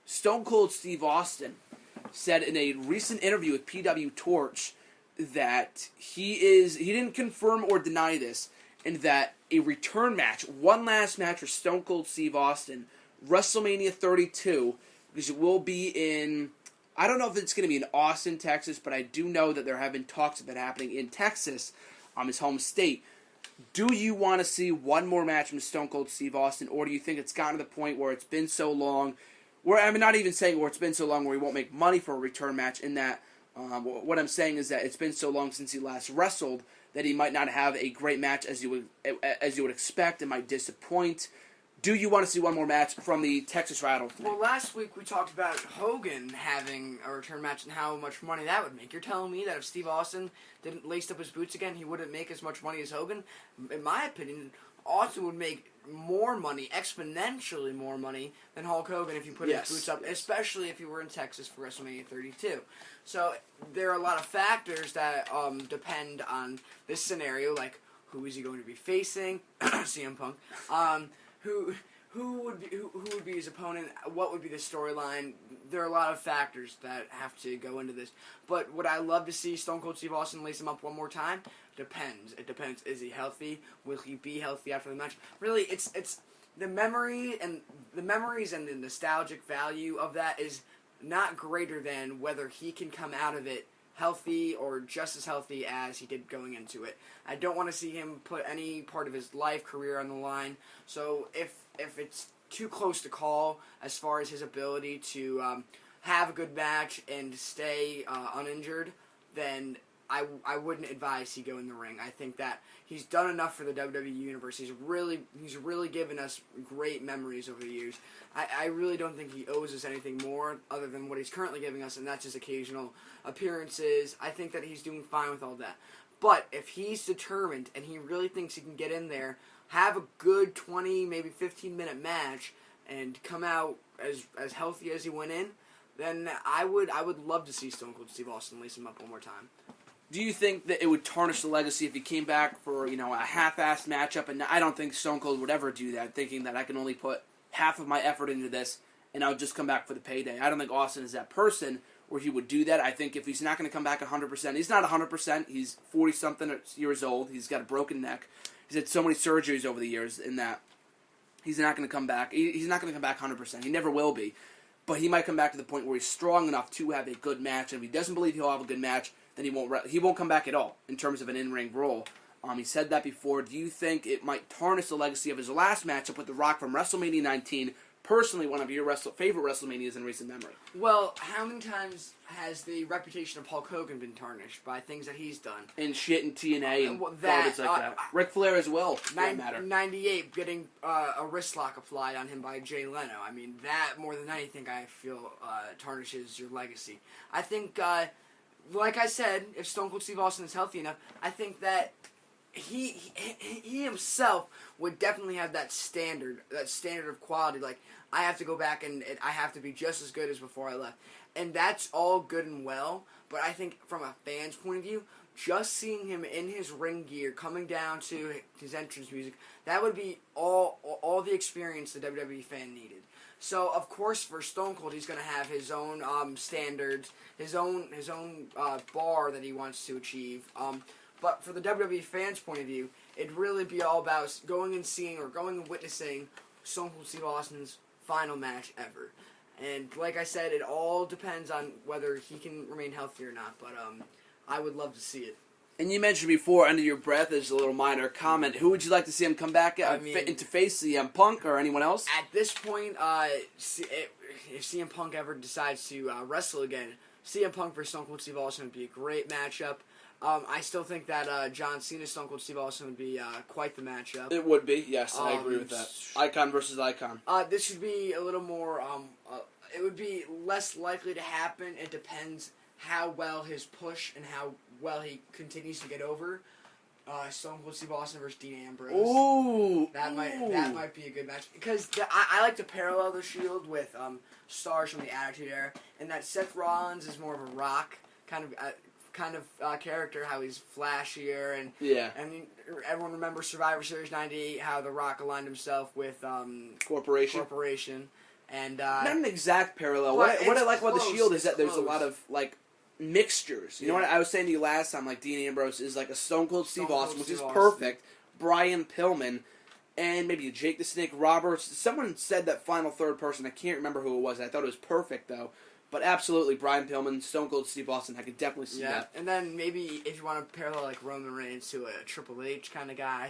Stone Cold Steve Austin said in a recent interview with PW Torch that he didn't confirm or deny this, and that a return match, one last match for Stone Cold Steve Austin, WrestleMania 32, because it will be in, I don't know if it's going to be in Austin, Texas, but I do know that there have been talks of it happening in Texas, his home state. Do you want to see one more match from Stone Cold Steve Austin, or do you think it's gotten to the point where it's been so long, where, I mean, not even saying where it's been so long where he won't make money for a return match, in that, what I'm saying is that it's been so long since he last wrestled that he might not have a great match as you would expect. It might disappoint. Do you want to see one more match from the Texas Rattle? Well, last week we talked about Hogan having a return match and how much money that would make. You're telling me that if Steve Austin didn't lace up his boots again, he wouldn't make as much money as Hogan? In my opinion, Austin would make more money, exponentially more money, than Hulk Hogan if you put his boots up, especially if you were in Texas for WrestleMania 32. So there are a lot of factors that depend on this scenario, like who is he going to be facing, CM Punk, who would be his opponent, what would be the storyline. There are a lot of factors that have to go into this. But would I love to see Stone Cold Steve Austin lace him up one more time? Depends. It depends. Is he healthy? Will he be healthy after the match? Really, it's the memories and the nostalgic value of that is not greater than whether he can come out of it healthy or just as healthy as he did going into it. I don't want to see him put any part of his life, career on the line. So if it's too close to call as far as his ability to have a good match and stay uninjured, then I wouldn't advise he go in the ring. I think that he's done enough for the WWE Universe. He's really given us great memories over the years. I really don't think he owes us anything more other than what he's currently giving us, and that's his occasional appearances. I think that he's doing fine with all that. But if he's determined and he really thinks he can get in there, have a good 20, maybe 15-minute match, and come out as healthy as he went in, then I would love to see Stone Cold Steve Austin lace him up one more time. Do you think that it would tarnish the legacy if he came back for, a half-assed matchup? And I don't think Stone Cold would ever do that, thinking that I can only put half of my effort into this and I'll just come back for the payday. I don't think Austin is that person where he would do that. I think if he's not going to come back 100%, he's not 100%. He's 40-something years old. He's got a broken neck. He's had so many surgeries over the years in that he's not going to come back. He's not going to come back 100%. He never will be. But he might come back to the point where he's strong enough to have a good match. And if he doesn't believe he'll have a good match, then he won't come back at all in terms of an in-ring role. He said that before. Do you think it might tarnish the legacy of his last matchup with The Rock from WrestleMania 19? Personally, one of your favorite WrestleManias in recent memory. Well, how many times has the reputation of Hulk Hogan been tarnished by things that he's done? And shit in TNA and garbage like that. Ric Flair as well, for that matter. 98, getting a wrist lock applied on him by Jay Leno. I mean, that, more than anything, I feel tarnishes your legacy. I think, like I said, if Stone Cold Steve Austin is healthy enough, I think that he himself would definitely have that standard of quality. Like, I have to go back and I have to be just as good as before I left. And that's all good and well, but I think from a fan's point of view, just seeing him in his ring gear, coming down to his entrance music, that would be all the experience the WWE fan needed. So, of course, for Stone Cold, he's going to have his own standards, his own bar that he wants to achieve. But for the WWE fans' point of view, it'd really be all about going and seeing or going and witnessing Stone Cold Steve Austin's final match ever. And like I said, it all depends on whether he can remain healthy or not. But I would love to see it. And you mentioned before, under your breath, as a little minor comment, who would you like to see him come back into face, CM Punk or anyone else? At this point, if CM Punk ever decides to wrestle again, CM Punk versus Stone Cold Steve Austin would be a great matchup. I still think that John Cena, Stone Cold Steve Austin would be quite the matchup. It would be, yes, I agree with that. Icon versus icon. This should be a little more, it would be less likely to happen. It depends how well his push and how well he continues to get over. Stone Cold Steve Austin versus Dean Ambrose. Ooh! That might be a good match. Because I like to parallel the Shield with stars from the Attitude Era, and that Seth Rollins is more of a Rock kind of character, how he's flashier, and everyone remembers Survivor Series '98, how The Rock aligned himself with Corporation, And not an exact parallel. Well, What I like about the close, Shield is that it's there's a close. lot of like mixtures. You know Yeah. what I was saying to you last time? Like Dean Ambrose is like a Stone Cold Steve Stone Cold Austin, which Steve is Austin. perfect. Brian Pillman, and maybe Jake the Snake Roberts. Someone said that final third person. I can't remember who it was. I thought it was perfect though. But absolutely, Brian Pillman, Stone Cold Steve Austin. I could definitely see that. And then maybe if you want to parallel like Roman Reigns to a Triple H kind of guy,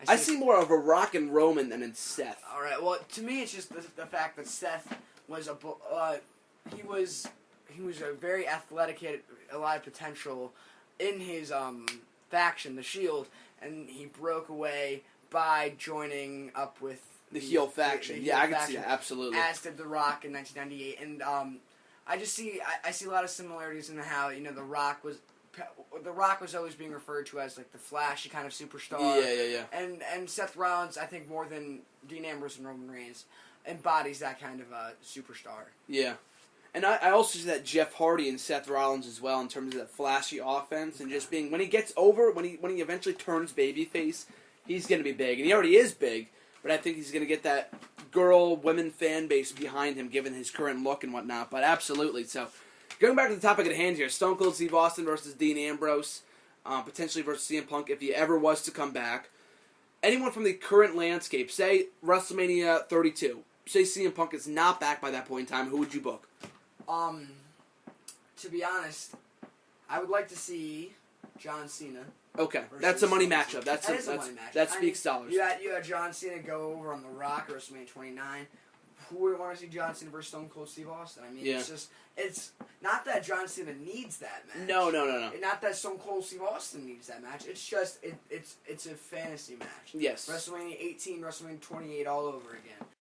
I see more of a Rock and Roman than in Seth. All right. Well, to me, it's just the fact that Seth was he was a very athletic, he had a lot of potential in his faction, the Shield, and he broke away by joining up with The heel faction. the Yeah, heel I can see faction, that, absolutely. as did The Rock in 1998, and I see a lot of similarities in how The Rock was always being referred to as like the flashy kind of superstar. Yeah. And Seth Rollins, I think more than Dean Ambrose and Roman Reigns, embodies that kind of superstar. Yeah. And I also see that Jeff Hardy and Seth Rollins as well in terms of that flashy offense and just being, when he gets over, when he eventually turns babyface, he's going to be big. And he already is big, but I think he's going to get that women fan base behind him given his current look and whatnot. But absolutely. So, going back to the topic at hand here, Stone Cold Steve Austin versus Dean Ambrose, potentially versus CM Punk if he ever was to come back. Anyone from the current landscape, say WrestleMania 32, say CM Punk is not back by that point in time, who would you book? To be honest, I would like to see John Cena. Okay, that's a money matchup. That is a money matchup. That speaks dollars. You had John Cena go over on The Rock at WrestleMania 29. Who would want to see John Cena versus Stone Cold Steve Austin? I mean, it's not that John Cena needs that match. No. Not that Stone Cold Steve Austin needs that match. It's just it's a fantasy match. Yes. WrestleMania 18, WrestleMania 28, all over again.